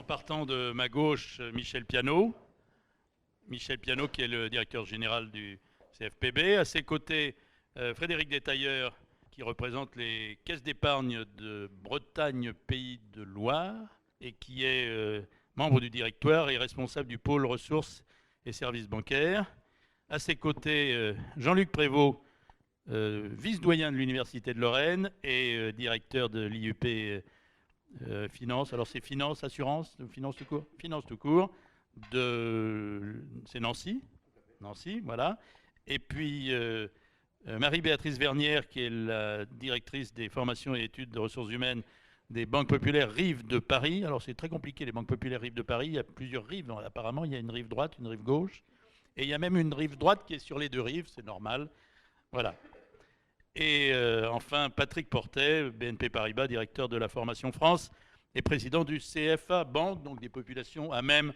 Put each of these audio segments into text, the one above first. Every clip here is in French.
Partant de ma gauche, Michel Piano. Michel Piano, qui est le directeur général du CFPB. À ses côtés, Frédéric Détailleur, qui représente les caisses d'épargne de Bretagne, Pays de Loire, et qui est membre du directoire et responsable du pôle ressources et services bancaires. À ses côtés, Jean-Luc Prévost, vice-doyen de l'Université de Lorraine et directeur de l'IUP Finance. Alors c'est Finance, Assurance, Finance tout court. Finance tout court. C'est Nancy. Nancy, voilà. Et puis Marie-Béatrice Vernière, qui est la directrice des formations et études de ressources humaines des banques populaires Rives de Paris. Alors c'est très compliqué, les banques populaires Rives de Paris. Il y a plusieurs rives, apparemment. Il y a une rive droite, une rive gauche. Et il y a même une rive droite qui est sur les deux rives, c'est normal. Voilà. Et enfin, Patrick Portet, BNP Paribas, directeur de la formation France et président du CFA Banque, donc des populations à même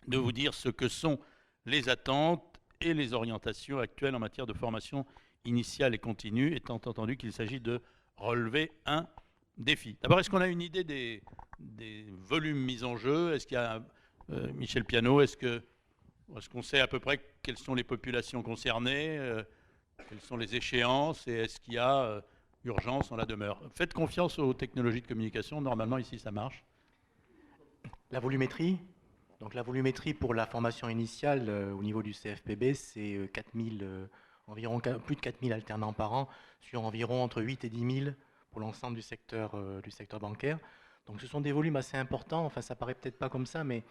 de vous dire ce que sont les attentes et les orientations actuelles en matière de formation initiale et continue, étant entendu qu'il s'agit de relever un défi. D'abord, est-ce qu'on a une idée des volumes mis en jeu? Est-ce qu'il y a, Michel Piano, est-ce qu'on sait à peu près quelles sont les populations concernées, quelles sont les échéances et est-ce qu'il y a urgence en la demeure? Faites confiance aux technologies de communication, normalement ici ça marche. La volumétrie. Donc la volumétrie pour la formation initiale au niveau du CFPB, c'est environ plus de 4000 alternants par an sur environ entre 8 et 10 000 pour l'ensemble du secteur bancaire. Donc ce sont des volumes assez importants, enfin ça paraît peut-être pas comme ça, mais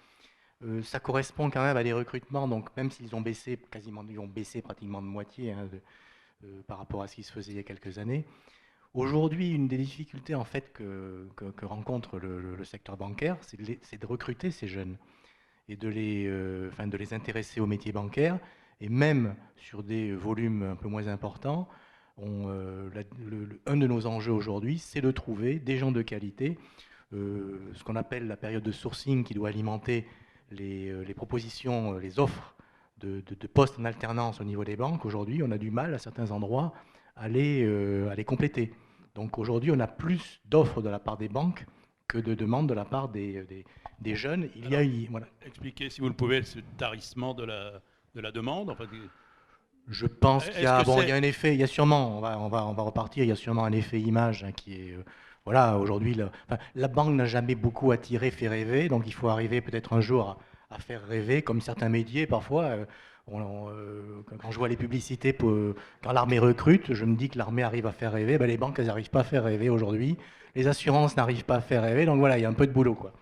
ça correspond quand même à des recrutements, donc même s'ils ont baissé ils ont baissé pratiquement de moitié par rapport à ce qui se faisait il y a quelques années. Aujourd'hui, une des difficultés en fait que rencontre le secteur bancaire, c'est de recruter ces jeunes et de les intéresser au métier bancaire, et même sur des volumes un peu moins importants. Un de nos enjeux aujourd'hui, c'est de trouver des gens de qualité, ce qu'on appelle la période de sourcing qui doit alimenter les propositions, les offres de postes en alternance au niveau des banques. Aujourd'hui, on a du mal à certains endroits à les compléter. Donc aujourd'hui, on a plus d'offres de la part des banques que de demandes de la part des jeunes. Voilà. Expliquez, si vous le pouvez, ce tarissement de la demande. Enfin, je pense qu'il y a, il y a un effet, il y a sûrement, on va repartir, il y a sûrement un effet image qui est... voilà, aujourd'hui, la banque n'a jamais beaucoup attiré, fait rêver, donc il faut arriver peut-être un jour à faire rêver, comme certains métiers parfois. Quand je vois les publicités, quand l'armée recrute, je me dis que l'armée arrive à faire rêver. Ben, les banques, elles n'arrivent pas à faire rêver aujourd'hui. Les assurances n'arrivent pas à faire rêver. Donc voilà, il y a un peu de boulot, quoi.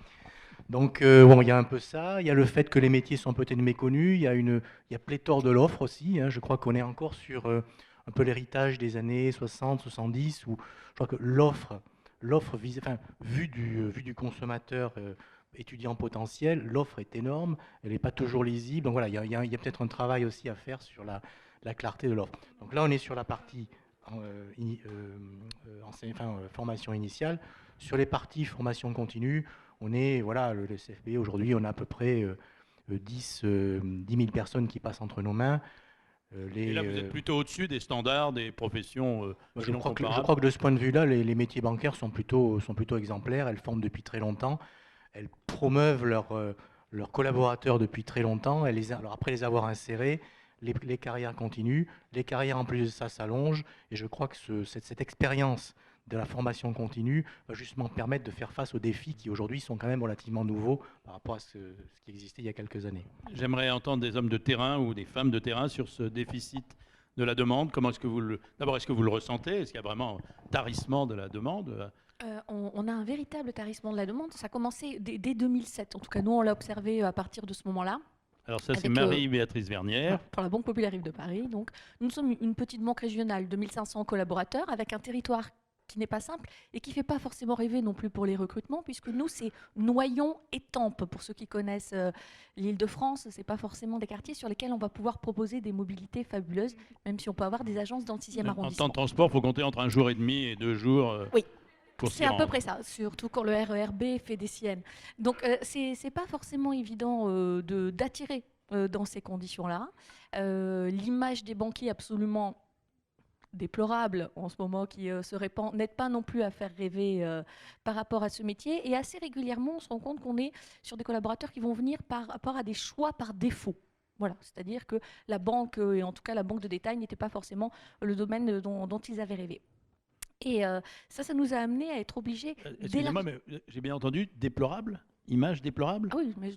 Donc bon, il y a un peu ça. Il y a le fait que les métiers sont peut-être méconnus. Il y a pléthore de l'offre aussi. Hein. Je crois qu'on est encore sur un peu l'héritage des années 60, 70, où je crois que l'offre vue du consommateur étudiant potentiel, l'offre est énorme, elle n'est pas toujours lisible. Donc voilà, il y a peut-être un travail aussi à faire sur la clarté de l'offre. Donc là, on est sur la partie formation initiale. Sur les parties formation continue, on est, voilà, le CFB, aujourd'hui, on a à peu près 10 000 personnes qui passent entre nos mains. Et là, vous êtes plutôt au-dessus des standards, des professions je crois que de ce point de vue-là, les métiers bancaires sont plutôt exemplaires. Elles forment depuis très longtemps. Elles promeuvent leurs collaborateurs depuis très longtemps. Alors après les avoir insérés, les carrières continuent. Les carrières, en plus de ça, s'allongent. Et je crois que cette expérience de la formation continue va justement permettre de faire face aux défis qui aujourd'hui sont quand même relativement nouveaux par rapport à ce qui existait il y a quelques années. J'aimerais entendre des hommes de terrain ou des femmes de terrain sur ce déficit de la demande. Comment est-ce que d'abord, est-ce que vous le ressentez? Est-ce qu'il y a vraiment un tarissement de la demande? On a un véritable tarissement de la demande. Ça a commencé dès 2007. En tout cas, nous, on l'a observé à partir de ce moment-là. Alors ça, c'est Marie-Béatrice Vernière. Pour la Banque Populaire Rives de Paris. Donc, nous sommes une petite banque régionale de 1500 collaborateurs avec un territoire qui n'est pas simple et qui ne fait pas forcément rêver non plus pour les recrutements, puisque nous, c'est Noyon-Étampes. Pour ceux qui connaissent l'Île-de-France, ce n'est pas forcément des quartiers sur lesquels on va pouvoir proposer des mobilités fabuleuses, même si on peut avoir des agences dans le 6e arrondissement. En temps de transport, il faut compter entre 1 jour et demi et 2 jours. Oui. C'est à peu près ça, surtout quand le RERB fait des siennes. Donc, c'est pas forcément évident d'attirer dans ces conditions-là. L'image des banquiers absolument déplorable en ce moment qui se répand n'aide pas non plus à faire rêver par rapport à ce métier. Et assez régulièrement, on se rend compte qu'on est sur des collaborateurs qui vont venir par rapport à des choix par défaut. Voilà, c'est-à-dire que la banque, et en tout cas la banque de détail, n'était pas forcément le domaine dont ils avaient rêvé. Et ça nous a amené à être obligés Excusez-moi, mais j'ai bien entendu déplorable. Image déplorable. Ah oui, mais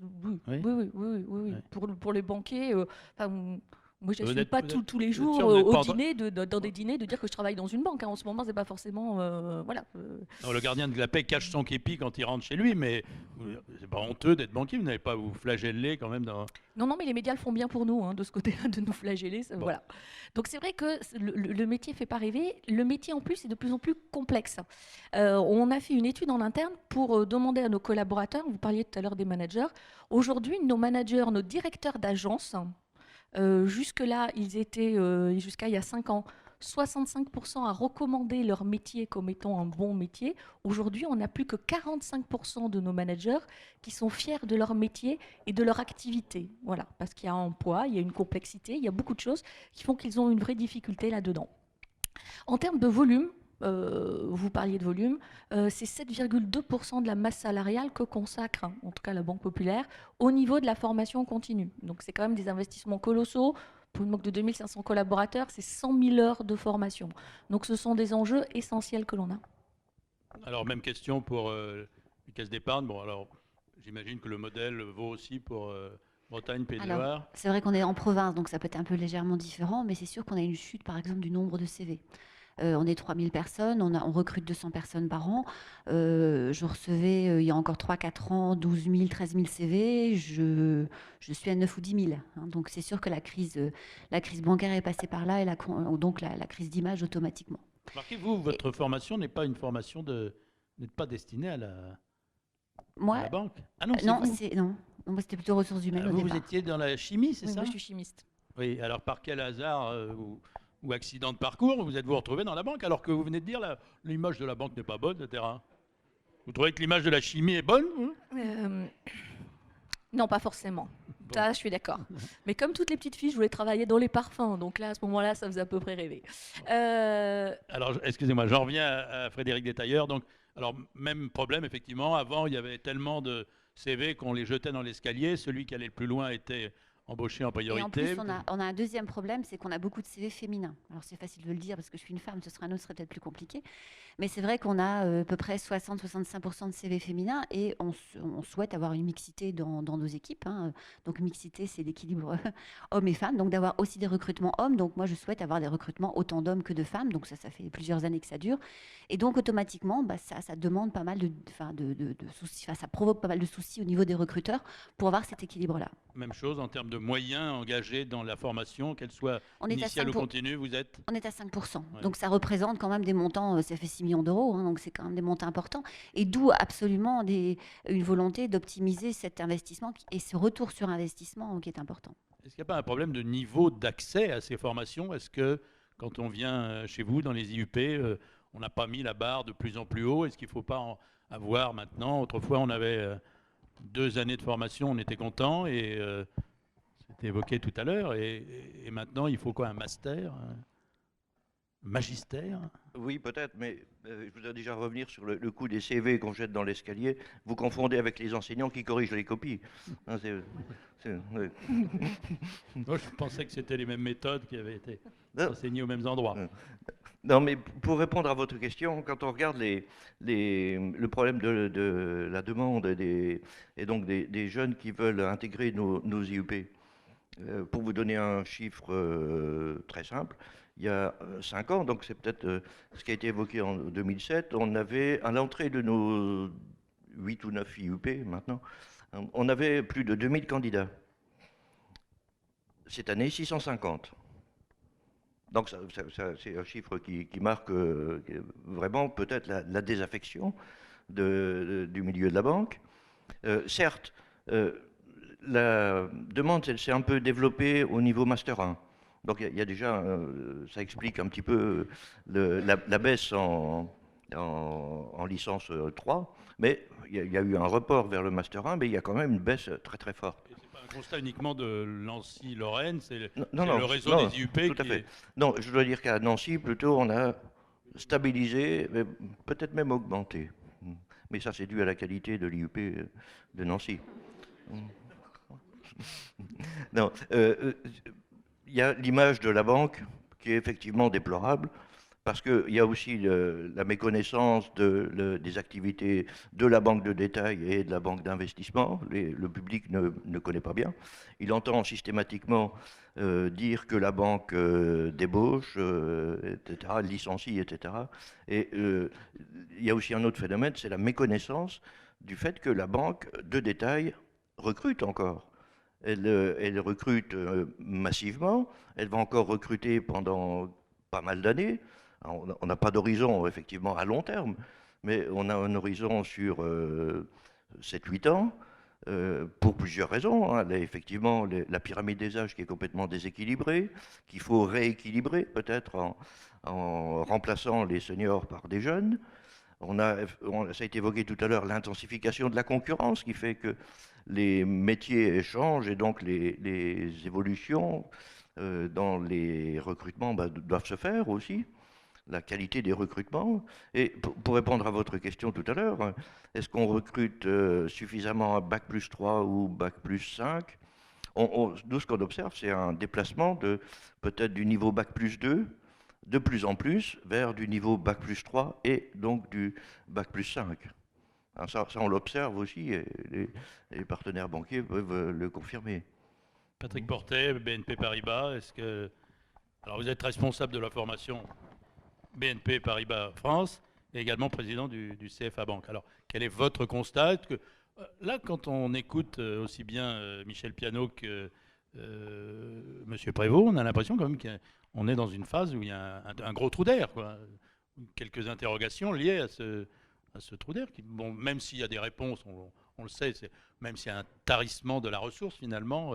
oui. Pour les banquiers, moi, je n'assume pas tous les jours dans des dîners de dire que je travaille dans une banque. En ce moment, c'est pas forcément, voilà. Non, le gardien de la paix cache son képi quand il rentre chez lui, mais c'est pas honteux d'être banquier. Vous n'avez pas à vous flageller quand même dans... Non, mais les médias le font bien pour nous, de ce côté-là, de nous flageller. Bon. Voilà. Donc c'est vrai que le métier fait pas rêver. Le métier en plus est de plus en plus complexe. On a fait une étude en interne pour demander à nos collaborateurs. Vous parliez tout à l'heure des managers. Aujourd'hui, nos managers, nos directeurs d'agence. Jusque-là, ils étaient, jusqu'à il y a 5 ans, 65% à recommander leur métier comme étant un bon métier. Aujourd'hui, on n'a plus que 45% de nos managers qui sont fiers de leur métier et de leur activité. Voilà, parce qu'il y a un poids, il y a une complexité, il y a beaucoup de choses qui font qu'ils ont une vraie difficulté là-dedans. En termes de volume, vous parliez de volume, c'est 7,2% de la masse salariale que consacre, en tout cas la Banque Populaire, au niveau de la formation continue. Donc c'est quand même des investissements colossaux. Pour une banque de 2500 collaborateurs, c'est 100 000 heures de formation. Donc ce sont des enjeux essentiels que l'on a. Alors même question pour les caisses d'épargne. Bon, alors j'imagine que le modèle vaut aussi pour Bretagne, Pays de Loire. C'est vrai qu'on est en province, donc ça peut être un peu légèrement différent, mais c'est sûr qu'on a une chute, par exemple, du nombre de CV. On est 3000 personnes, on recrute 200 personnes par an. Je recevais, il y a encore 3-4 ans, 12 000, 13 000 CV. Je suis à 9 ou 10 000. Donc c'est sûr que la crise bancaire est passée par là, et donc la crise d'image automatiquement. Marquez-vous, votre formation n'est pas une formation n'est pas destinée à la banque. Ah non, non, moi c'était plutôt ressources humaines au départ. Vous étiez dans la chimie, c'est ça? Moi je suis chimiste. Oui, alors par quel hasard ou accident de parcours, vous êtes-vous retrouvé dans la banque alors que vous venez de dire l'image de la banque n'est pas bonne, etc. Vous trouvez que l'image de la chimie est bonne? Non, pas forcément. Bon. Ça, je suis d'accord. Mais comme toutes les petites filles, je voulais travailler dans les parfums. Donc là, à ce moment-là, ça faisait à peu près rêver. Alors, excusez-moi, j'en reviens à Frédéric Détailleur. Donc, alors, même problème, effectivement. Avant, il y avait tellement de CV qu'on les jetait dans l'escalier. Celui qui allait le plus loin était embauché en priorité. Et en plus, on a un deuxième problème, c'est qu'on a beaucoup de CV féminins. Alors c'est facile de le dire parce que je suis une femme, ce serait peut-être plus compliqué. Mais c'est vrai qu'on a à peu près 60-65% de CV féminins et on souhaite avoir une mixité dans nos équipes. Donc mixité, c'est l'équilibre hommes et femmes. Donc d'avoir aussi des recrutements hommes. Donc moi, je souhaite avoir des recrutements autant d'hommes que de femmes. Donc ça fait plusieurs années que ça dure. Et donc automatiquement, ça demande pas mal de soucis. Enfin, ça provoque pas mal de soucis au niveau des recruteurs pour avoir cet équilibre-là. Même chose en termes de moyens engagés dans la formation, qu'elle soit initiale ou continue, vous êtes? On est à 5%. Ouais. Donc ça représente quand même des montants, ça fait 6 millions d'euros, donc c'est quand même des montants importants. Et d'où absolument une volonté d'optimiser cet investissement et ce retour sur investissement qui est important. Est-ce qu'il n'y a pas un problème de niveau d'accès à ces formations? Est-ce que quand on vient chez vous dans les IUP, on n'a pas mis la barre de plus en plus haut? Est-ce qu'il ne faut pas en avoir maintenant? Autrefois, on avait 2 années de formation, on était content et c'était évoqué tout à l'heure. Et maintenant, il faut quoi? Un master? Un magistère? Oui, peut-être, mais je voudrais déjà revenir sur le coût des CV qu'on jette dans l'escalier. Vous confondez avec les enseignants qui corrigent les copies. Non, je pensais que c'était les mêmes méthodes qui avaient été enseignées aux mêmes endroits. Non, mais pour répondre à votre question, quand on regarde le problème de la demande et donc des jeunes qui veulent intégrer nos IUP, pour vous donner un chiffre très simple, il y a 5 ans, donc c'est peut-être ce qui a été évoqué en 2007, on avait, à l'entrée de nos 8 ou 9 IUP maintenant, on avait plus de 2000 candidats. Cette année, 650. Donc c'est un chiffre qui marque vraiment peut-être la désaffection du milieu de la banque. Certes, la demande s'est un peu développée au niveau Master 1. Donc il y a déjà, ça explique un petit peu la baisse en licence 3, mais il y a eu un report vers le Master 1, mais il y a quand même une baisse très très forte. Ce n'est pas un constat uniquement de Nancy-Lorraine, c'est Non, le réseau non, des IUP tout à qui fait. est... Non, je dois dire qu'à Nancy, plutôt, on a stabilisé, mais peut-être même augmenté. Mais ça, c'est dû à la qualité de l'IUP de Nancy. Non, il y a l'image de la banque qui est effectivement déplorable, parce qu'il y a aussi la méconnaissance des activités de la banque de détail et de la banque d'investissement. Le public ne connaît pas bien. Il entend systématiquement dire que la banque débauche, etc., licencie, etc. Et il y a aussi un autre phénomène, c'est la méconnaissance du fait que la banque de détail recrute encore. Elle recrute massivement, elle va encore recruter pendant pas mal d'années. On n'a pas d'horizon, effectivement, à long terme, mais on a un horizon sur 7-8 ans, pour plusieurs raisons. Hein. Là, effectivement, la pyramide des âges qui est complètement déséquilibrée, qu'il faut rééquilibrer peut-être en remplaçant les seniors par des jeunes. Ça a été évoqué tout à l'heure, l'intensification de la concurrence qui fait que les métiers changent et donc les évolutions dans les recrutements doivent se faire aussi, la qualité des recrutements. Et pour répondre à votre question tout à l'heure, est-ce qu'on recrute suffisamment à Bac plus 3 ou Bac plus 5 Nous, ce qu'on observe, c'est un déplacement peut-être du niveau Bac plus 2 de plus en plus vers du niveau Bac plus 3 et donc du Bac plus 5. Alors ça, on l'observe aussi, et les partenaires banquiers peuvent le confirmer. Patrick Portet, BNP Paribas, alors vous êtes responsable de la formation BNP Paribas France et également président du CFA Banque. Alors, quel est votre constat? Là, quand on écoute aussi bien Michel Piano que M. Prévost, on a l'impression quand même qu'on est dans une phase où il y a un gros trou d'air, quoi. Quelques interrogations liées à ce trou d'air. Bon, même s'il y a des réponses, on le sait, même s'il y a un tarissement de la ressource, finalement,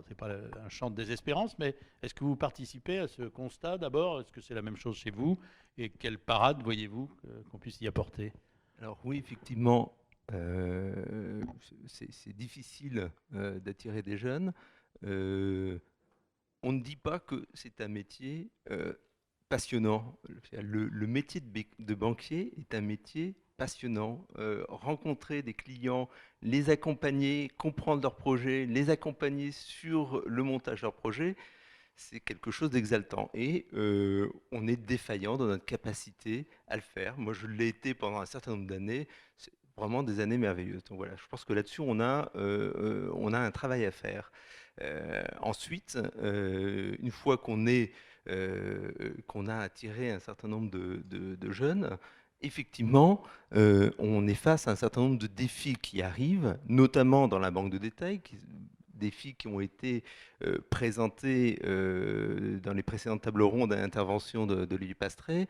c'est pas un chant de désespérance, mais est-ce que vous participez à ce constat d'abord? Est-ce que c'est la même chose chez vous? Et quelle parade voyez-vous qu'on puisse y apporter? Alors oui, effectivement, c'est difficile d'attirer des jeunes. On ne dit pas que c'est un métier passionnant. Le métier de banquier est un métier passionnant. Rencontrer des clients, les accompagner, comprendre leurs projets, les accompagner sur le montage de leurs projets, c'est quelque chose d'exaltant. Et on est défaillant dans notre capacité à le faire. Moi, je l'ai été pendant un certain nombre d'années. C'est vraiment des années merveilleuses. Donc voilà, je pense que là-dessus, on a un travail à faire. Ensuite, une fois qu'on a attiré un certain nombre de jeunes, effectivement, on est face à un certain nombre de défis qui arrivent, notamment dans la banque de détail, défis qui ont été présentés dans les précédentes tables rondes à l'intervention de Lily Pastré,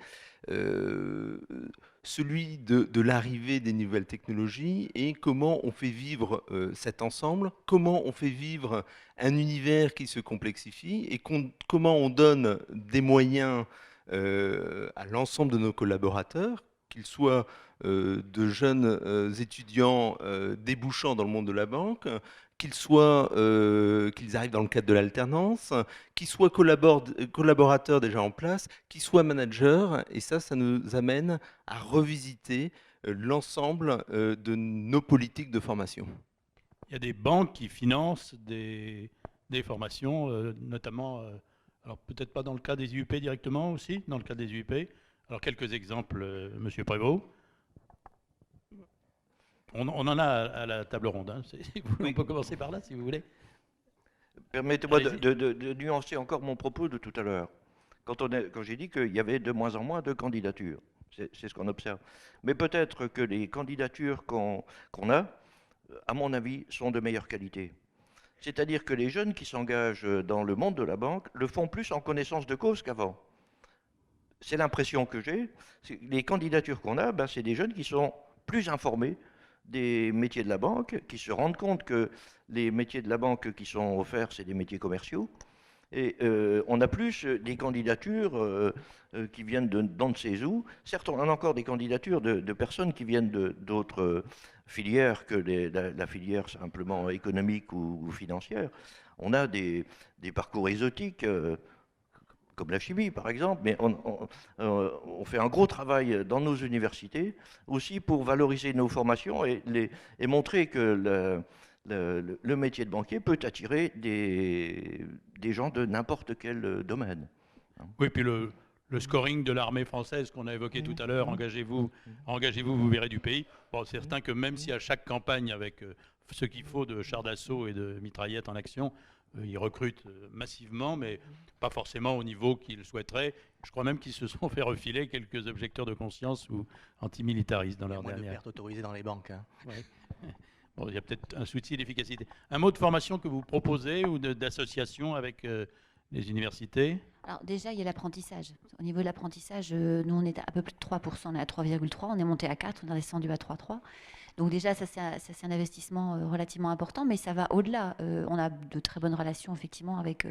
celui de l'arrivée des nouvelles technologies et comment on fait vivre cet ensemble, comment on fait vivre un univers qui se complexifie et comment on donne des moyens à l'ensemble de nos collaborateurs, qu'ils soient de jeunes étudiants débouchant dans le monde de la banque, qu'ils arrivent dans le cadre de l'alternance, qu'ils soient collaborateurs déjà en place, qu'ils soient managers. Et ça nous amène à revisiter l'ensemble de nos politiques de formation. Il y a des banques qui financent des formations, notamment, alors peut-être pas dans le cas des IUP directement aussi, dans le cas des IUP. Alors quelques exemples, Monsieur Prévost. On en a à la table ronde. Hein. On peut commencer par là, si vous voulez. Permettez-moi de nuancer encore mon propos de tout à l'heure. Quand j'ai dit qu'il y avait de moins en moins de candidatures, c'est ce qu'on observe. Mais peut-être que les candidatures qu'on a, à mon avis, sont de meilleure qualité. C'est-à-dire que les jeunes qui s'engagent dans le monde de la banque le font plus en connaissance de cause qu'avant. C'est l'impression que j'ai. Les candidatures qu'on a, c'est des jeunes qui sont plus informés des métiers de la banque, qui se rendent compte que les métiers de la banque qui sont offerts, c'est des métiers commerciaux, Et on a plus des candidatures qui viennent d'on ne sait où. Certes, on a encore des candidatures de personnes qui viennent d'autres filières que la filière simplement économique ou financière. On a des parcours exotiques, comme la chimie par exemple, mais on fait un gros travail dans nos universités aussi pour valoriser nos formations et montrer que le métier de banquier peut attirer des gens de n'importe quel domaine. Oui, puis le scoring de l'armée française qu'on a évoqué tout à l'heure, engagez-vous, vous verrez du pays. Bon, c'est certain que même si à chaque campagne, avec ce qu'il faut de chars d'assaut et de mitraillettes en action, ils recrutent massivement, mais pas forcément au niveau qu'ils souhaiteraient. Je crois même qu'ils se sont fait refiler quelques objecteurs de conscience ou antimilitaristes dans leur dernière. Moins de pertes autorisées dans les banques. Hein. Ouais. Bon, il y a peut-être un souci d'efficacité. Un mot de formation que vous proposez ou d'association avec les universités? Alors déjà, il y a l'apprentissage. Au niveau de l'apprentissage, nous, on est à peu plus de 3%, on est à 3,3%, on est monté à 4%, on est descendu à 3,3%. Donc déjà, ça c'est un investissement relativement important, mais ça va au-delà. On a de très bonnes relations, effectivement, avec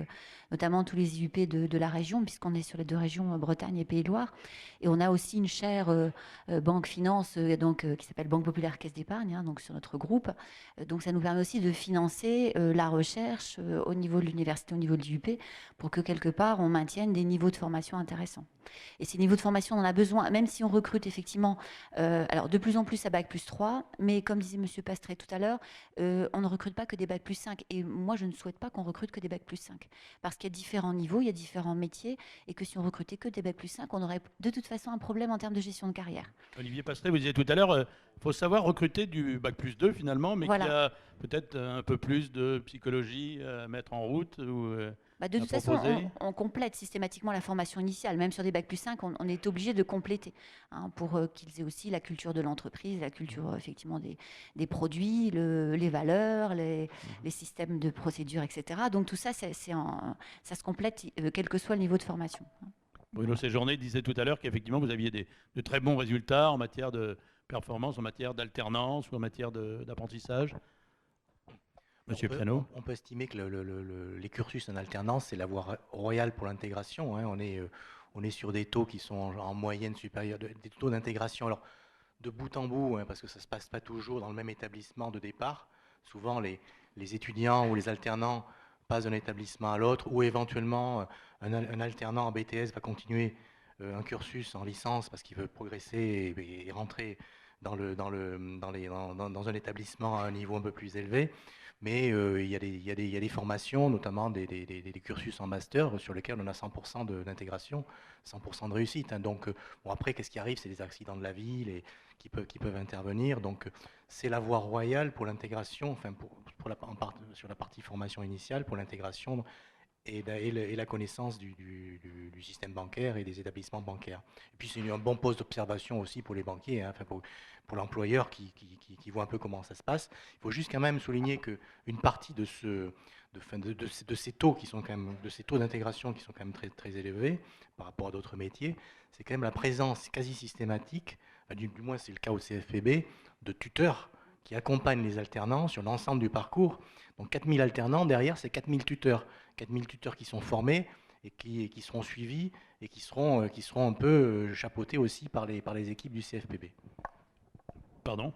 notamment tous les IUP de la région, puisqu'on est sur les deux régions, Bretagne et Pays de Loire. Et on a aussi une chaire banque finance qui s'appelle Banque Populaire Caisse d'Épargne, donc sur notre groupe. Donc ça nous permet aussi de financer la recherche au niveau de l'université, au niveau de l'IUP, pour que quelque part, on maintienne des niveaux de formation intéressants. Et ces niveaux de formation, on en a besoin, même si on recrute effectivement, alors de plus en plus à Bac+3, mais comme disait M. Pastré tout à l'heure, on ne recrute pas que des Bac+5. Et moi, je ne souhaite pas qu'on recrute que des Bac+5. Parce qu'il y a différents niveaux, il y a différents métiers, et que si on recrutait que des Bac+5, on aurait de toute façon un problème en termes de gestion de carrière. Olivier Pastré, vous disiez tout à l'heure, il faut savoir recruter du Bac+2 finalement, mais voilà. qui a peut-être un peu plus de psychologie à mettre en route ou de toute façon, on complète systématiquement la formation initiale. Même sur des Bac+5, on est obligé de compléter pour qu'ils aient aussi la culture de l'entreprise, la culture effectivement des produits, les valeurs, les systèmes de procédure, etc. Donc tout ça, ça se complète quel que soit le niveau de formation. Bruno Séjourné disait tout à l'heure qu'effectivement, vous aviez de très bons résultats en matière de performance, en matière d'alternance ou en matière d'apprentissage. Monsieur Prénaud. On peut estimer que les cursus en alternance, c'est la voie royale pour l'intégration. Hein. On est sur des taux qui sont en moyenne supérieurs, des taux d'intégration. Alors, de bout en bout, parce que ça ne se passe pas toujours dans le même établissement de départ. Souvent, les étudiants ou les alternants passent d'un établissement à l'autre, ou éventuellement, un alternant en BTS va continuer un cursus en licence parce qu'il veut progresser et rentrer dans un établissement à un niveau un peu plus élevé. Mais il y a des formations, notamment des cursus en master, sur lesquels on a 100% d'intégration, 100% de réussite. Hein. Donc, après, qu'est-ce qui arrive? C'est des accidents de la vie qui peuvent intervenir. Donc, c'est la voie royale pour l'intégration, enfin, sur la partie formation initiale, pour l'intégration et la connaissance du système bancaire et des établissements bancaires. Et puis, c'est un bon poste d'observation aussi pour les banquiers, hein, pour l'employeur qui voit un peu comment ça se passe. Il faut juste quand même souligner qu'une partie de ces taux qui sont quand même, de ces taux d'intégration qui sont quand même très, très élevés par rapport à d'autres métiers, c'est quand même la présence quasi systématique, du moins c'est le cas au CFPB, de tuteurs qui accompagnent les alternants sur l'ensemble du parcours. Donc 4000 alternants, derrière, c'est 4000 tuteurs. 4000 tuteurs qui sont formés et qui seront suivis et qui seront un peu chapeautés aussi par les équipes du CFPB. Pardon ?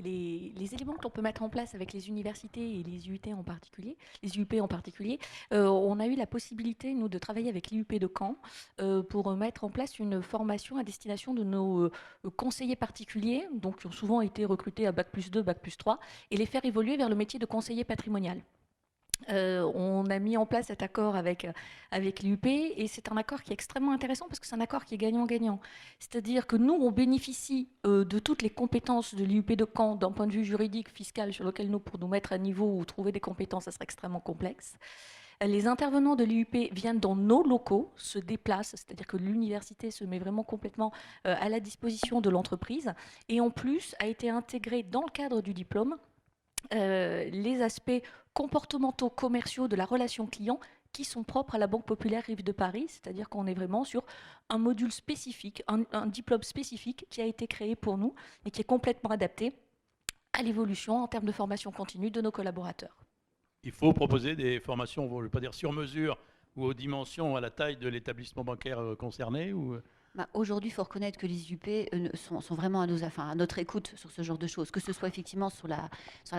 Les éléments que l'on peut mettre en place avec les universités et les UT en particulier, les UP en particulier, on a eu la possibilité, nous, de travailler avec l'IUP de Caen pour mettre en place une formation à destination de nos conseillers particuliers, donc qui ont souvent été recrutés à Bac+2, Bac+3, et les faire évoluer vers le métier de conseiller patrimonial. On a mis en place cet accord avec l'IUP et c'est un accord qui est extrêmement intéressant parce que c'est un accord qui est gagnant-gagnant. C'est-à-dire que nous, on bénéficie de toutes les compétences de l'IUP de Caen d'un point de vue juridique, fiscal, sur lequel nous, pour nous mettre à niveau ou trouver des compétences, ça serait extrêmement complexe. Les intervenants de l'IUP viennent dans nos locaux, se déplacent, c'est-à-dire que l'université se met vraiment complètement à la disposition de l'entreprise et en plus a été intégré dans le cadre du diplôme les aspects comportementaux, commerciaux de la relation client qui sont propres à la Banque Populaire Rive de Paris, c'est-à-dire qu'on est vraiment sur un module spécifique, un diplôme spécifique qui a été créé pour nous et qui est complètement adapté à l'évolution en termes de formation continue de nos collaborateurs. il faut proposer des formations, je ne veux pas dire sur mesure, ou aux dimensions, à la taille de l'établissement bancaire concerné ou... Aujourd'hui, il faut reconnaître que les IUP sont vraiment à notre écoute sur ce genre de choses, que ce soit effectivement sur la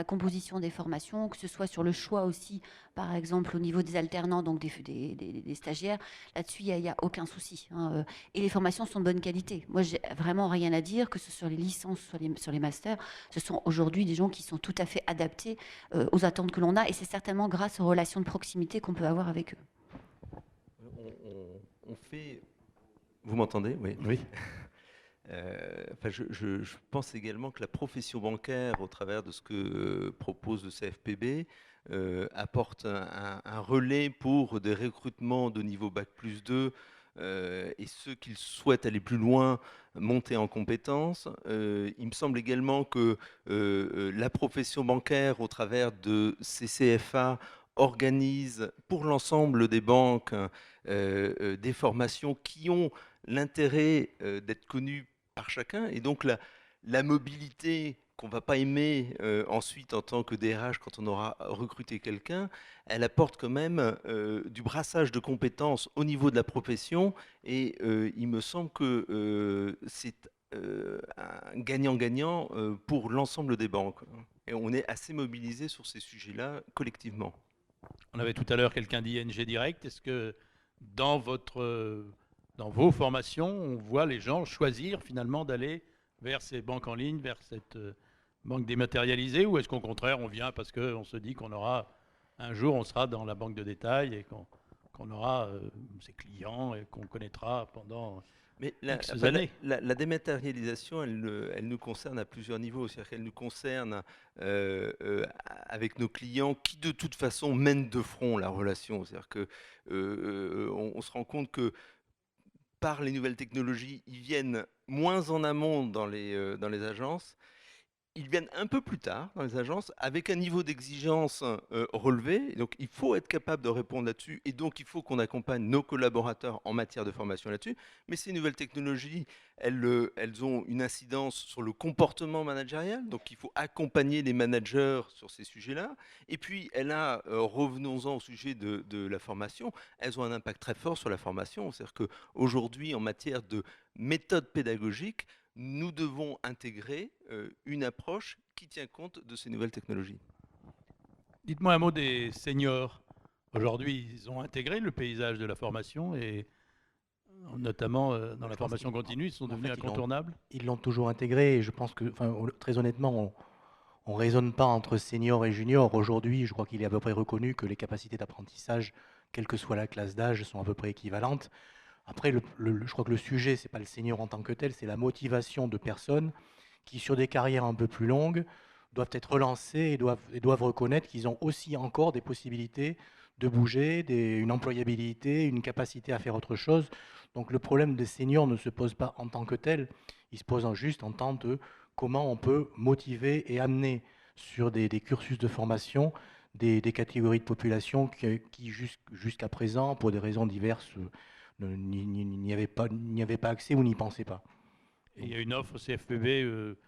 composition des formations, que ce soit sur le choix aussi, par exemple au niveau des alternants, donc des stagiaires. Là-dessus, il n'y a aucun souci, hein. Et les formations sont de bonne qualité. Moi, j'ai vraiment rien à dire, que ce soit sur les licences, sur les masters. Ce sont aujourd'hui des gens qui sont tout à fait adaptés aux attentes que l'on a, et c'est certainement grâce aux relations de proximité qu'on peut avoir avec eux. On fait... Vous m'entendez? Oui. Oui. Je pense également que la profession bancaire, au travers de ce que propose le CFPB, apporte un relais pour des recrutements de niveau Bac+2 et ceux qui souhaitent aller plus loin, monter en compétences. Il me semble également que la profession bancaire, au travers de ces CFA, organise pour l'ensemble des banques des formations qui ont l'intérêt d'être connues par chacun, et donc la mobilité qu'on ne va pas aimer ensuite en tant que DRH quand on aura recruté quelqu'un, elle apporte quand même du brassage de compétences au niveau de la profession, et il me semble que c'est un gagnant-gagnant pour l'ensemble des banques. Et on est assez mobilisé sur ces sujets-là collectivement. On avait tout à l'heure quelqu'un d'ING Direct. Est-ce que dans vos formations, on voit les gens choisir finalement d'aller vers ces banques en ligne, vers cette banque dématérialisée, ou est-ce qu'au contraire, on vient parce qu'on se dit qu'on aura un jour, on sera dans la banque de détail et qu'on aura ses clients et qu'on connaîtra pendant ces années. La dématérialisation, elle nous concerne à plusieurs niveaux. C'est-à-dire qu'elle nous concerne avec nos clients qui, de toute façon, mènent de front la relation. C'est-à-dire qu'on se rend compte que par les nouvelles technologies, ils viennent moins en amont dans les agences. Ils viennent un peu plus tard dans les agences avec un niveau d'exigence relevé. Donc, il faut être capable de répondre là-dessus. Et donc, il faut qu'on accompagne nos collaborateurs en matière de formation là-dessus. Mais ces nouvelles technologies, elles ont une incidence sur le comportement managérial. Donc, il faut accompagner les managers sur ces sujets-là. Et puis, revenons-en au sujet de la formation, elles ont un impact très fort sur la formation. C'est-à-dire qu'aujourd'hui, en matière de méthode pédagogique, nous devons intégrer une approche qui tient compte de ces nouvelles technologies. Dites-moi un mot des seniors. Aujourd'hui, ils ont intégré le paysage de la formation et notamment dans la formation continue, ils sont devenus incontournables. Ils l'ont toujours intégré et je pense que, très honnêtement, on ne raisonne pas entre seniors et juniors. Aujourd'hui, je crois qu'il est à peu près reconnu que les capacités d'apprentissage, quelle que soit la classe d'âge, sont à peu près équivalentes. Après, je crois que le sujet, ce n'est pas le senior en tant que tel, c'est la motivation de personnes qui, sur des carrières un peu plus longues, doivent être relancées et doivent reconnaître qu'ils ont aussi encore des possibilités de bouger, une employabilité, une capacité à faire autre chose. Donc le problème des seniors ne se pose pas en tant que tel, il se pose juste en tant de comment on peut motiver et amener sur des cursus de formation des catégories de population qui jusqu'à présent, pour des raisons diverses, n'y avait pas accès ou n'y pensait pas. Et il y a une offre au CFPB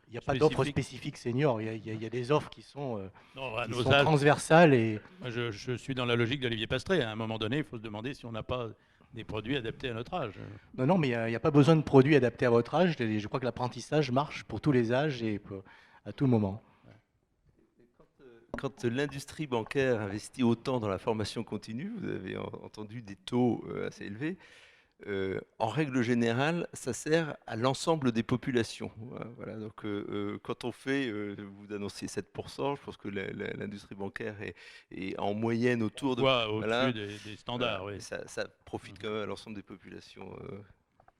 il n'y a pas d'offre spécifique senior, il y a des offres qui sont transversales. Et... Je suis dans la logique d'Olivier Pastré. À un moment donné, il faut se demander si on n'a pas des produits adaptés à notre âge. Non, mais il n'y a pas besoin de produits adaptés à votre âge. Je crois que l'apprentissage marche pour tous les âges et à tout moment. Quand l'industrie bancaire investit autant dans la formation continue, vous avez entendu des taux assez élevés, en règle générale, ça sert à l'ensemble des populations. Voilà, donc quand on fait, vous annoncez 7%, je pense que l'industrie bancaire est en moyenne autour de... au-dessus des standards, oui. Ça profite quand même à l'ensemble des populations,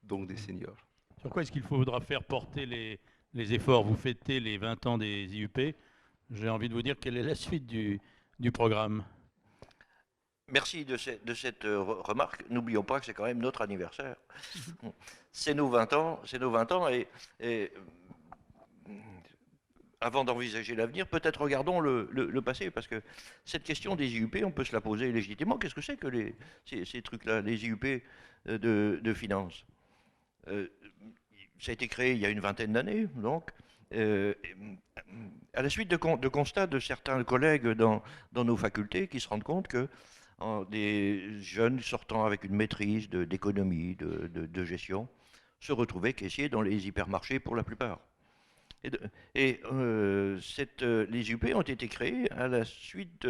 donc des seniors. Sur quoi est-ce qu'il faudra faire porter les efforts? Vous fêtez les 20 ans des IUP. J'ai envie de vous dire quelle est la suite du programme. Merci de cette remarque. N'oublions pas que c'est quand même notre anniversaire. C'est nos 20 ans, et avant d'envisager l'avenir, peut-être regardons le passé, parce que cette question des IUP, on peut se la poser légitimement. Qu'est-ce que c'est que ces trucs-là, les IUP de finance? Ça a été créé il y a une vingtaine d'années, donc. à la suite de constats de certains collègues dans nos facultés qui se rendent compte que des jeunes sortant avec une maîtrise d'économie, de gestion, se retrouvaient caissiers dans les hypermarchés pour la plupart. Les UP ont été créés à la suite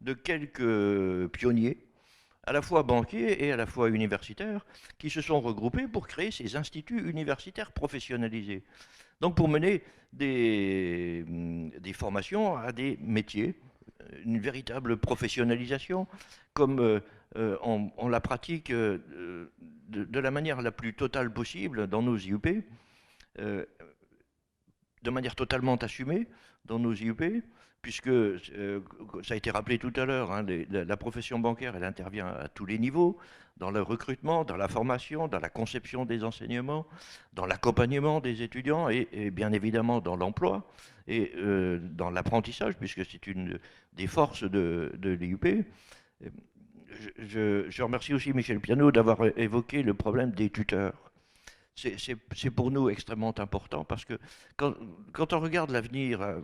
de quelques pionniers, à la fois banquiers et à la fois universitaires, qui se sont regroupés pour créer ces instituts universitaires professionnalisés. Donc pour mener des formations à des métiers, une véritable professionnalisation, comme on la pratique de la manière la plus totale possible dans nos IUP, de manière totalement assumée dans nos IUP, puisque ça a été rappelé tout à l'heure, hein, la profession bancaire, elle intervient à tous les niveaux, dans le recrutement, dans la formation, dans la conception des enseignements, dans l'accompagnement des étudiants et bien évidemment dans l'emploi et dans l'apprentissage, puisque c'est une des forces de l'IUP. Je remercie aussi Michel Piano d'avoir évoqué le problème des tuteurs. C'est pour nous extrêmement important parce que quand on regarde l'avenir,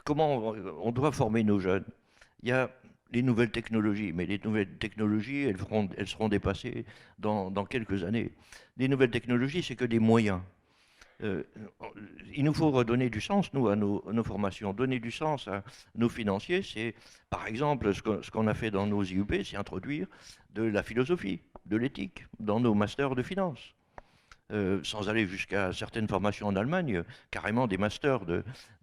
comment on doit former nos jeunes, il y a les nouvelles technologies, mais les nouvelles technologies, elles seront dépassées dans quelques années. Les nouvelles technologies, c'est que des moyens. Il nous faut redonner du sens, nous, à nos formations. Donner du sens à nos financiers, c'est, par exemple, ce qu'on a fait dans nos IUP, c'est introduire de la philosophie, de l'éthique, dans nos masters de finance. Sans aller jusqu'à certaines formations en Allemagne, carrément des masters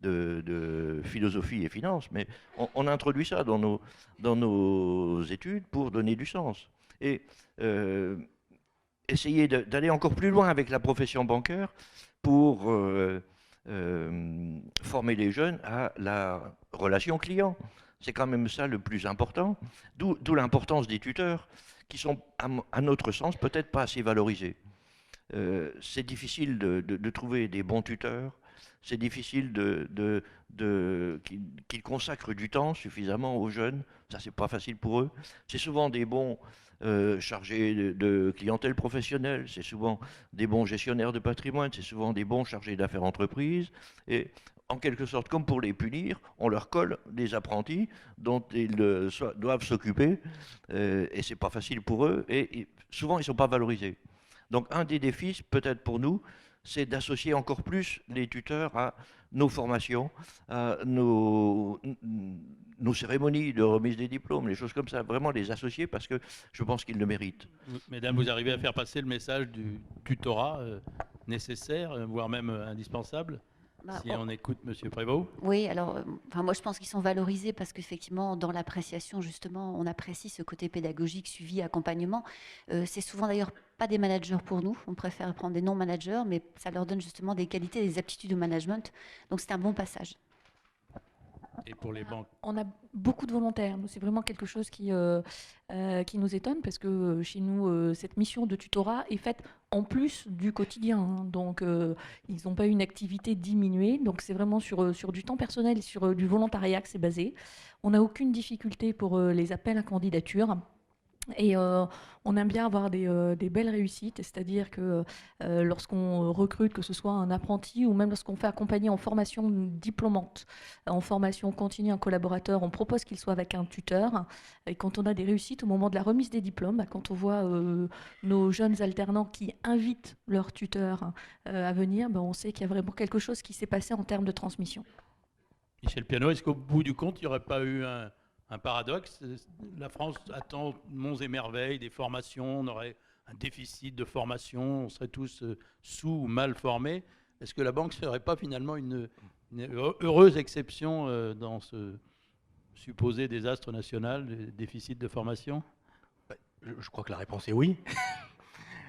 de philosophie et finance, mais on a introduit ça dans nos études pour donner du sens. Et essayer d'aller encore plus loin avec la profession bancaire pour former les jeunes à la relation client. C'est quand même ça le plus important, d'où l'importance des tuteurs, qui sont, à notre sens, peut-être pas assez valorisés. C'est difficile de trouver des bons tuteurs, c'est difficile qu'ils consacrent du temps suffisamment aux jeunes, ça c'est pas facile pour eux. C'est souvent des bons chargés de clientèle professionnelle, c'est souvent des bons gestionnaires de patrimoine, c'est souvent des bons chargés d'affaires entreprises, et en quelque sorte, comme pour les punir, on leur colle des apprentis dont ils doivent s'occuper, et c'est pas facile pour eux, et souvent ils sont pas valorisés. Donc un des défis, peut-être pour nous, c'est d'associer encore plus les tuteurs à nos formations, à nos cérémonies de remise des diplômes, les choses comme ça. Vraiment les associer parce que je pense qu'ils le méritent. Mesdames, vous arrivez à faire passer le message du tutorat nécessaire, voire même indispensable, si on écoute M. Prévost? Oui, alors, moi je pense qu'ils sont valorisés parce qu'effectivement, dans l'appréciation, justement, on apprécie ce côté pédagogique, suivi, accompagnement. C'est souvent d'ailleurs pas des managers pour nous, on préfère prendre des non-managers, mais ça leur donne justement des qualités, des aptitudes au management. Donc c'est un bon passage. Et pour les banques? On a beaucoup de volontaires. Nous, c'est vraiment quelque chose qui nous étonne parce que chez nous, cette mission de tutorat est faite en plus du quotidien. Hein. Donc, ils n'ont pas une activité diminuée. Donc, c'est vraiment sur du temps personnel et sur du volontariat que c'est basé. On n'a aucune difficulté pour les appels à candidature. Et on aime bien avoir des belles réussites, c'est-à-dire que lorsqu'on recrute, que ce soit un apprenti ou même lorsqu'on fait accompagner en formation diplômante, en formation continue un collaborateur, on propose qu'il soit avec un tuteur. Et quand on a des réussites au moment de la remise des diplômes, quand on voit nos jeunes alternants qui invitent leur tuteur à venir, on sait qu'il y a vraiment quelque chose qui s'est passé en termes de transmission. Michel Piano, est-ce qu'au bout du compte, il n'y aurait pas eu un paradoxe? La France attend monts et merveilles, des formations, on aurait un déficit de formation, on serait tous sous ou mal formés. Est-ce que la banque ne serait pas finalement une heureuse exception dans ce supposé désastre national, le déficit de formation? Je crois que la réponse est oui.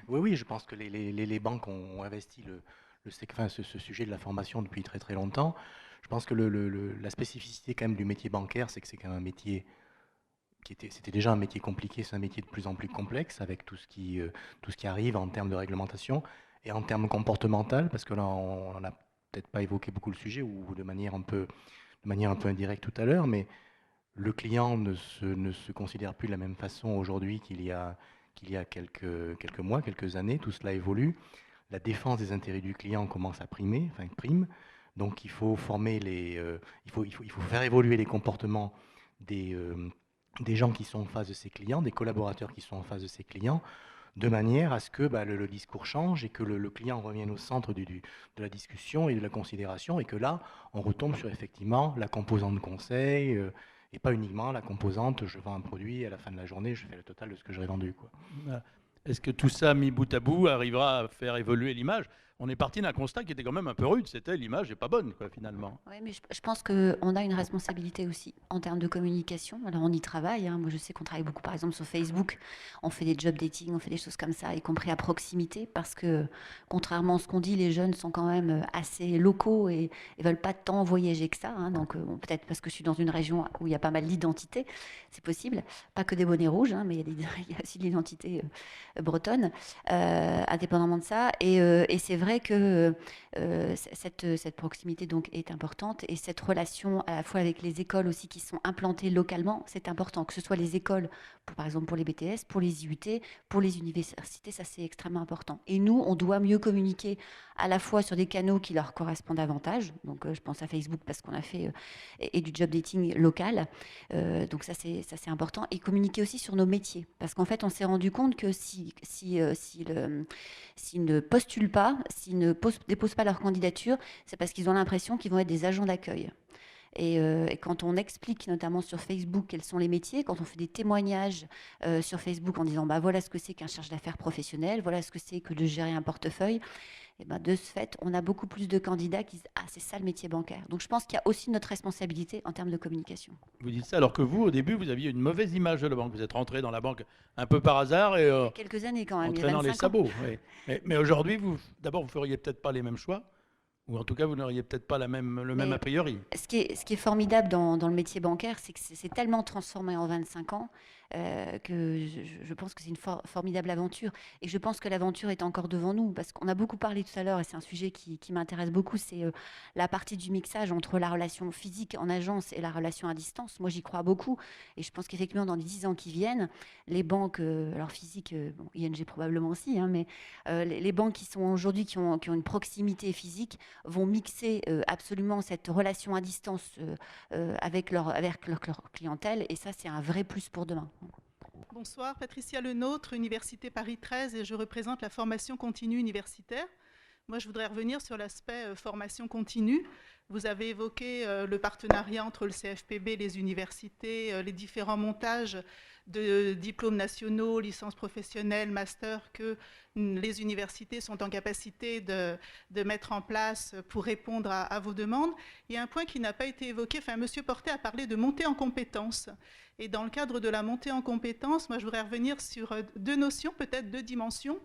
Oui, je pense que les banques ont investi ce sujet de la formation depuis très très longtemps. Je pense que la spécificité quand même du métier bancaire, c'est que c'est quand même un métier c'était déjà un métier compliqué, c'est un métier de plus en plus complexe avec tout ce qui arrive en termes de réglementation et en termes comportemental, parce que là on n'a peut-être pas évoqué beaucoup le sujet ou de manière un peu indirecte tout à l'heure, mais le client ne se considère plus de la même façon aujourd'hui qu'il y a quelques mois, quelques années. Tout cela évolue. La défense des intérêts du client commence à prime. Donc il faut former il faut faire évoluer les comportements des gens qui sont en face de ces clients, des collaborateurs qui sont en face de ces clients, de manière à ce que le discours change et que le client revienne au centre de la discussion et de la considération, et que là, on retombe sur effectivement la composante conseil, et pas uniquement la composante je vends un produit et à la fin de la journée, je fais le total de ce que j'aurais vendu, quoi. Est-ce que tout ça, mis bout à bout, arrivera à faire évoluer l'image? On est parti d'un constat qui était quand même un peu rude, c'était l'image n'est pas bonne, quoi, finalement. Oui, mais je pense qu'on a une responsabilité aussi en termes de communication. Alors on y travaille, hein. Moi je sais qu'on travaille beaucoup par exemple sur Facebook, on fait des job dating, on fait des choses comme ça, y compris à proximité, parce que contrairement à ce qu'on dit, les jeunes sont quand même assez locaux et ne veulent pas tant voyager que ça, hein. Donc peut-être parce que je suis dans une région où il y a pas mal d'identités, c'est possible, pas que des bonnets rouges, hein, mais il y a aussi de l'identité bretonne, indépendamment de ça, et c'est vrai que cette proximité donc est importante, et cette relation à la fois avec les écoles aussi qui sont implantées localement, c'est important, que ce soit les écoles, par exemple pour les BTS, pour les IUT, pour les universités, ça c'est extrêmement important. Et nous, on doit mieux communiquer à la fois sur des canaux qui leur correspondent davantage, donc je pense à Facebook parce qu'on a fait et du job dating local, donc ça c'est important, et communiquer aussi sur nos métiers, parce qu'en fait on s'est rendu compte que s'ils ne postulent pas, s'ils ne déposent pas leur candidature, c'est parce qu'ils ont l'impression qu'ils vont être des agents d'accueil. Et quand on explique notamment sur Facebook quels sont les métiers, quand on fait des témoignages sur Facebook en disant voilà ce que c'est qu'un chargé d'affaires professionnel, voilà ce que c'est que de gérer un portefeuille, et de ce fait, on a beaucoup plus de candidats qui disent c'est ça le métier bancaire. Donc je pense qu'il y a aussi notre responsabilité en termes de communication. Vous dites ça alors que vous, au début, vous aviez une mauvaise image de la banque. Vous êtes rentré dans la banque un peu par hasard et il y a quelques années quand même, en traînant les sabots. Oui. Mais aujourd'hui, d'abord, vous feriez peut-être pas les mêmes choix. Ou en tout cas, vous n'auriez peut-être pas le même a priori. Ce qui est formidable dans le métier bancaire, c'est que c'est tellement transformé en 25 ans que je pense que c'est une formidable aventure. Et je pense que l'aventure est encore devant nous, parce qu'on a beaucoup parlé tout à l'heure, et c'est un sujet qui m'intéresse beaucoup, c'est la partie du mixage entre la relation physique en agence et la relation à distance. Moi, j'y crois beaucoup. Et je pense qu'effectivement, dans les 10 ans qui viennent, les banques, alors physiques, ING probablement aussi, hein, mais les banques qui sont aujourd'hui, qui ont une proximité physique, vont mixer absolument cette relation à distance avec leur clientèle, et ça c'est un vrai plus pour demain. Bonsoir, Patricia Lenôtre, Université Paris 13, et je représente la formation continue universitaire. Moi, je voudrais revenir sur l'aspect formation continue. Vous avez évoqué le partenariat entre le CFPB, les universités, les différents montages de diplômes nationaux, licences professionnelles, masters que les universités sont en capacité de mettre en place pour répondre à vos demandes. Il y a un point qui n'a pas été évoqué. M. Portet a parlé de montée en compétences. Et dans le cadre de la montée en compétences, moi, je voudrais revenir sur deux notions, peut-être deux dimensions.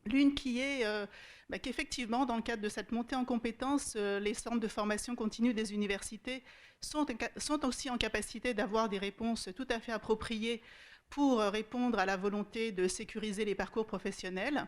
L'une qui est qu'effectivement, dans le cadre de cette montée en compétences, les centres de formation continue des universités sont aussi en capacité d'avoir des réponses tout à fait appropriées pour répondre à la volonté de sécuriser les parcours professionnels.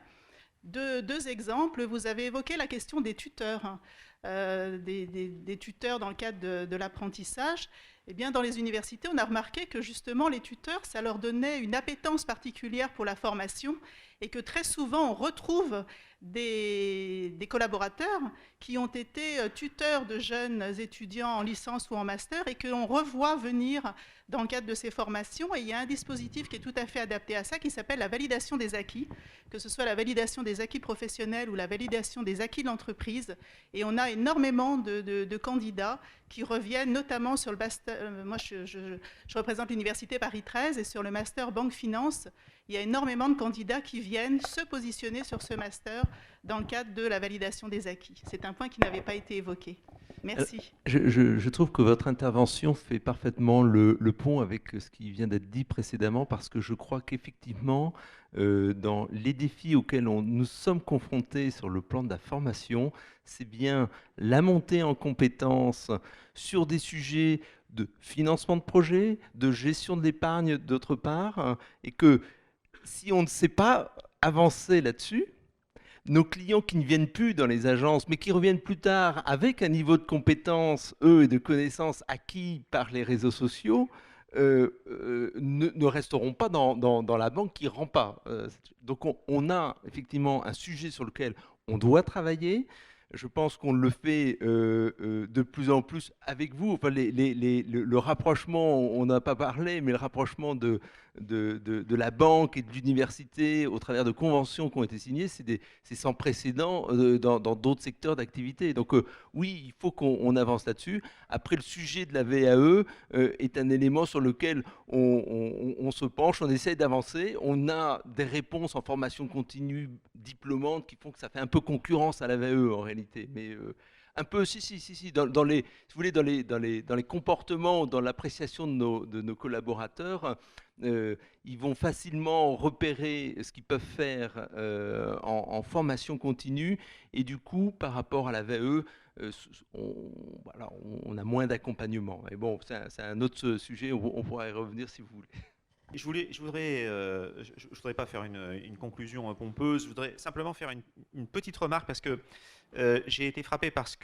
Deux exemples, vous avez évoqué la question des tuteurs, des tuteurs dans le cadre de l'apprentissage. Eh bien, dans les universités, on a remarqué que justement les tuteurs, ça leur donnait une appétence particulière pour la formation, et que très souvent on retrouve des collaborateurs qui ont été tuteurs de jeunes étudiants en licence ou en master, et qu'on revoit venir dans le cadre de ces formations. Et il y a un dispositif qui est tout à fait adapté à ça, qui s'appelle la validation des acquis, que ce soit la validation des acquis professionnels ou la validation des acquis de l'entreprise. Et on a énormément de candidats qui reviennent, notamment sur le master. Moi, je représente l'Université Paris 13, et sur le master Banque Finance, il y a énormément de candidats qui viennent se positionner sur ce master dans le cadre de la validation des acquis. C'est un point qui n'avait pas été évoqué. Merci. Je trouve que votre intervention fait parfaitement le pont avec ce qui vient d'être dit précédemment, parce que je crois qu'effectivement, dans les défis auxquels nous sommes confrontés sur le plan de la formation, c'est bien la montée en compétences sur des sujets de financement de projet, de gestion de l'épargne d'autre part, et que si on ne sait pas avancer là-dessus, nos clients qui ne viennent plus dans les agences, mais qui reviennent plus tard avec un niveau de compétence, et de connaissances acquis par les réseaux sociaux, ne resteront pas dans la banque qui ne rend pas. Donc on a effectivement un sujet sur lequel on doit travailler. je pense qu'on le fait de plus en plus avec vous. Enfin, le rapprochement, on n'a pas parlé, mais le rapprochement de la banque et de l'université au travers de conventions qui ont été signées, c'est sans précédent dans d'autres secteurs d'activité. Donc oui, il faut qu'on avance là-dessus. Après, le sujet de la VAE est un élément sur lequel on se penche, on essaie d'avancer. On a des réponses en formation continue diplômantes qui font que ça fait un peu concurrence à la VAE en réalité. Mais un peu, si, dans les, si vous voulez, dans les comportements, dans l'appréciation de nos collaborateurs, ils vont facilement repérer ce qu'ils peuvent faire en formation continue, et du coup, par rapport à la VAE, on a moins d'accompagnement. Et bon, c'est un autre sujet, on pourra y revenir si vous voulez. Je voudrais pas faire une conclusion pompeuse, je voudrais simplement faire une petite remarque parce que j'ai été frappé par ce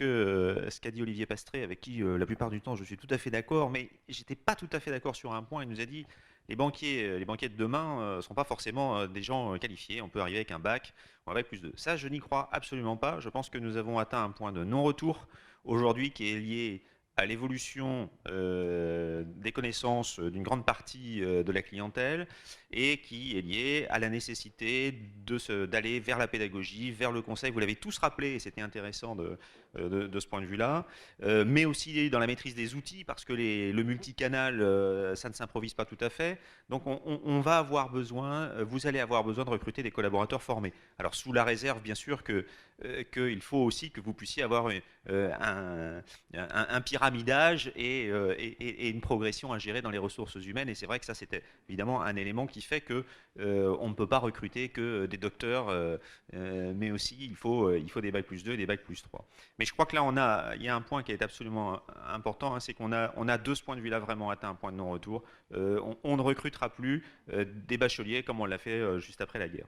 qu'a dit Olivier Pastré, avec qui la plupart du temps je suis tout à fait d'accord, mais j'étais pas tout à fait d'accord sur un point. Il nous a dit les banquiers de demain ne sont pas forcément des gens qualifiés, on peut arriver avec un bac ou un bac plus 2. Ça, je n'y crois absolument pas. Je pense que nous avons atteint un point de non-retour aujourd'hui qui est lié à l'évolution des connaissances d'une grande partie de la clientèle et qui est liée à la nécessité d'aller vers la pédagogie, vers le conseil. Vous l'avez tous rappelé et c'était intéressant de ce point de vue-là, mais aussi dans la maîtrise des outils parce que le multicanal, ça ne s'improvise pas tout à fait. Donc on va avoir besoin, vous allez avoir besoin de recruter des collaborateurs formés. Alors sous la réserve bien sûr qu'il faut aussi que vous puissiez avoir un pyramidage et une progression à gérer dans les ressources humaines. Et c'est vrai que ça, c'était évidemment un élément qui fait que on ne peut pas recruter que des docteurs, mais aussi il faut des bacs plus 2 et des bacs plus 3. Mais je crois que là, il y a un point qui est absolument important, hein, c'est qu'on a de ce point de vue-là vraiment atteint un point de non-retour. On ne recrutera plus des bacheliers comme on l'a fait juste après la guerre.